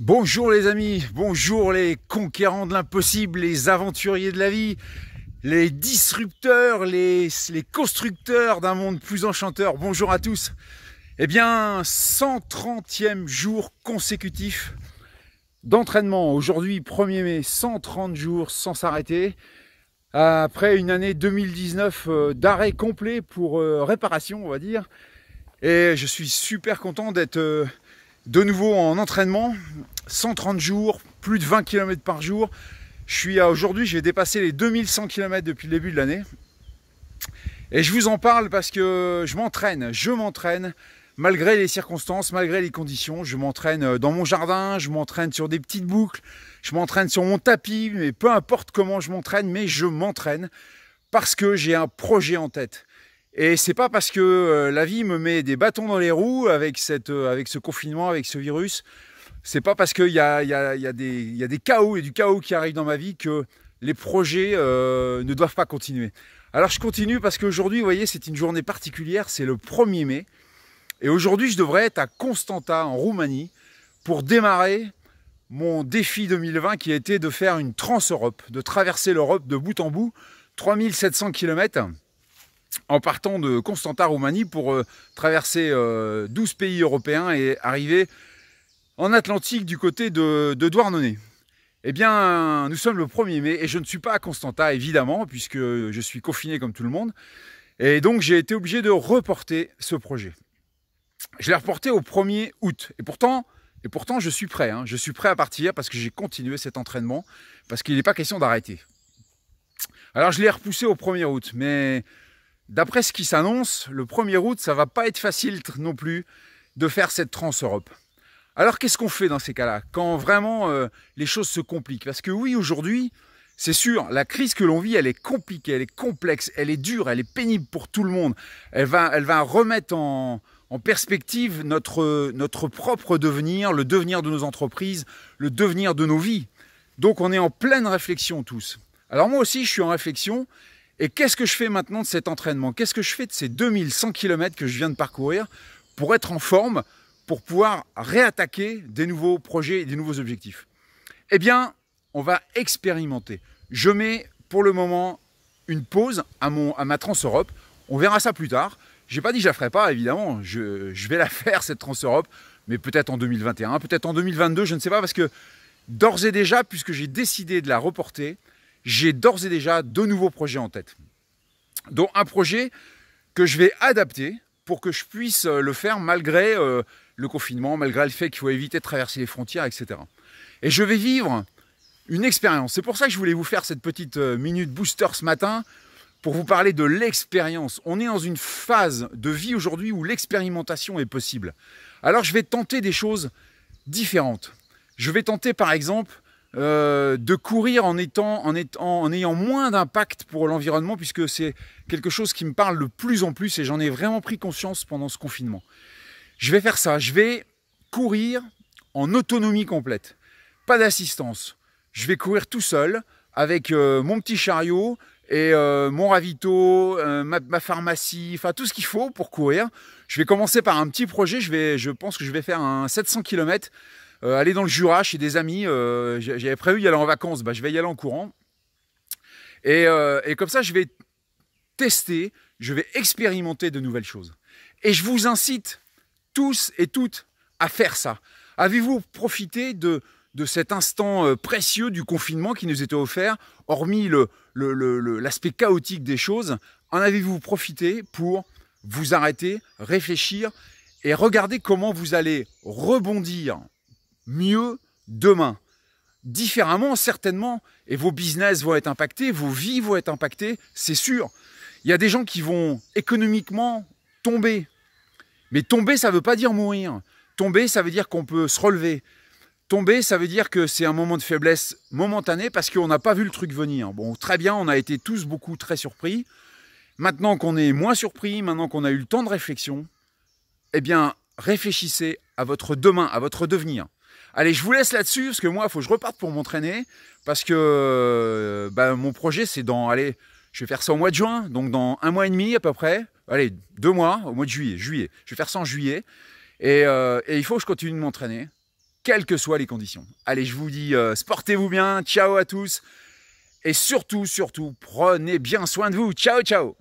Bonjour les amis, bonjour les conquérants de l'impossible, les aventuriers de la vie, les disrupteurs, les constructeurs d'un monde plus enchanteur. Bonjour à tous. Eh bien, 130e jour consécutif d'entraînement. Aujourd'hui, 1er mai, 130 jours sans s'arrêter. Après une année 2019 d'arrêt complet pour réparation, on va dire. Et je suis super content d'être de nouveau en entraînement. 130 jours, plus de 20 km par jour. Aujourd'hui, j'ai dépassé les 2100 km depuis le début de l'année. Et je vous en parle parce que je m'entraîne malgré les circonstances, malgré les conditions. Je m'entraîne dans mon jardin, je m'entraîne sur des petites boucles, je m'entraîne sur mon tapis, mais peu importe comment je m'entraîne, mais je m'entraîne parce que j'ai un projet en tête. Et c'est pas parce que la vie me met des bâtons dans les roues avec ce confinement, avec ce virus. C'est pas parce qu'il y a des chaos et du chaos qui arrive dans ma vie que les projets ne doivent pas continuer. Alors je continue parce qu'aujourd'hui, vous voyez, c'est une journée particulière, c'est le 1er mai. Et aujourd'hui, je devrais être à Constanta, en Roumanie, pour démarrer mon défi 2020 qui a été de faire une Trans-Europe, de traverser l'Europe de bout en bout, 3700 km, en partant de Constanta, Roumanie, pour traverser 12 pays européens et arriver en Atlantique du côté de Douarnenez. Eh bien, nous sommes le 1er mai et je ne suis pas à Constanta, évidemment, puisque je suis confiné comme tout le monde. Et donc, j'ai été obligé de reporter ce projet. Je l'ai reporté au 1er août. Et pourtant, je suis prêt. Je suis prêt à partir parce que j'ai continué cet entraînement, parce qu'il n'est pas question d'arrêter. Alors, je l'ai repoussé au 1er août. Mais d'après ce qui s'annonce, le 1er août, ça ne va pas être facile non plus de faire cette Trans-Europe. Alors, qu'est-ce qu'on fait dans ces cas-là, quand vraiment les choses se compliquent? Parce que oui, aujourd'hui, c'est sûr, la crise que l'on vit, elle est compliquée, elle est complexe, elle est dure, elle est pénible pour tout le monde. Elle va remettre en perspective notre propre devenir, le devenir de nos entreprises, le devenir de nos vies. Donc, on est en pleine réflexion tous. Alors, moi aussi, je suis en réflexion. Et qu'est-ce que je fais maintenant de cet entraînement? Qu'est-ce que je fais de ces 2100 km que je viens de parcourir pour être en forme, pour pouvoir réattaquer des nouveaux projets et des nouveaux objectifs? Eh bien, on va expérimenter. Je mets pour le moment une pause à ma Trans-Europe. On verra ça plus tard. Je n'ai pas dit que je la ferai pas, évidemment. Je vais la faire, cette Trans-Europe, mais peut-être en 2021, peut-être en 2022, je ne sais pas, parce que d'ores et déjà, puisque j'ai décidé de la reporter, j'ai d'ores et déjà 2 nouveaux projets en tête. Dont un projet que je vais adapter pour que je puisse le faire malgré le confinement, malgré le fait qu'il faut éviter de traverser les frontières, etc. Et je vais vivre une expérience. C'est pour ça que je voulais vous faire cette petite minute booster ce matin, pour vous parler de l'expérience. On est dans une phase de vie aujourd'hui où l'expérimentation est possible. Alors je vais tenter des choses différentes. Je vais tenter par exemple de courir en ayant moins d'impact pour l'environnement, puisque c'est quelque chose qui me parle de plus en plus et j'en ai vraiment pris conscience pendant ce confinement. Je vais faire ça, je vais courir en autonomie complète, pas d'assistance. Je vais courir tout seul avec mon petit chariot et mon ravito, ma pharmacie, enfin tout ce qu'il faut pour courir. Je vais commencer par un petit projet, je pense que je vais faire un 700 km, aller dans le Jura chez des amis. J'avais prévu d'y aller en vacances, je vais y aller en courant. Et comme ça, je vais tester, je vais expérimenter de nouvelles choses. Et je vous incite tous et toutes à faire ça. Avez-vous profité de cet instant précieux du confinement qui nous était offert, hormis l'aspect chaotique des choses? En avez-vous profité pour vous arrêter, réfléchir et regarder comment vous allez rebondir mieux demain? Différemment, certainement, et vos business vont être impactés, vos vies vont être impactées, c'est sûr. Il y a des gens qui vont économiquement tomber. Mais tomber, ça ne veut pas dire mourir. Tomber, ça veut dire qu'on peut se relever. Tomber, ça veut dire que c'est un moment de faiblesse momentané parce qu'on n'a pas vu le truc venir. Bon, très bien, on a été tous très surpris. Maintenant qu'on est moins surpris, maintenant qu'on a eu le temps de réflexion, eh bien, réfléchissez à votre demain, à votre devenir. Allez, je vous laisse là-dessus parce que moi, il faut que je reparte pour m'entraîner parce que mon projet, c'est je vais faire ça au mois de juin, donc dans 1 mois et demi à peu près. Allez, 2 mois, au mois de juillet. Je vais faire ça en juillet. Et il faut que je continue de m'entraîner. quelles que soient les conditions. Allez, je vous dis, sportez-vous bien, ciao à tous, et surtout, prenez bien soin de vous. Ciao, ciao.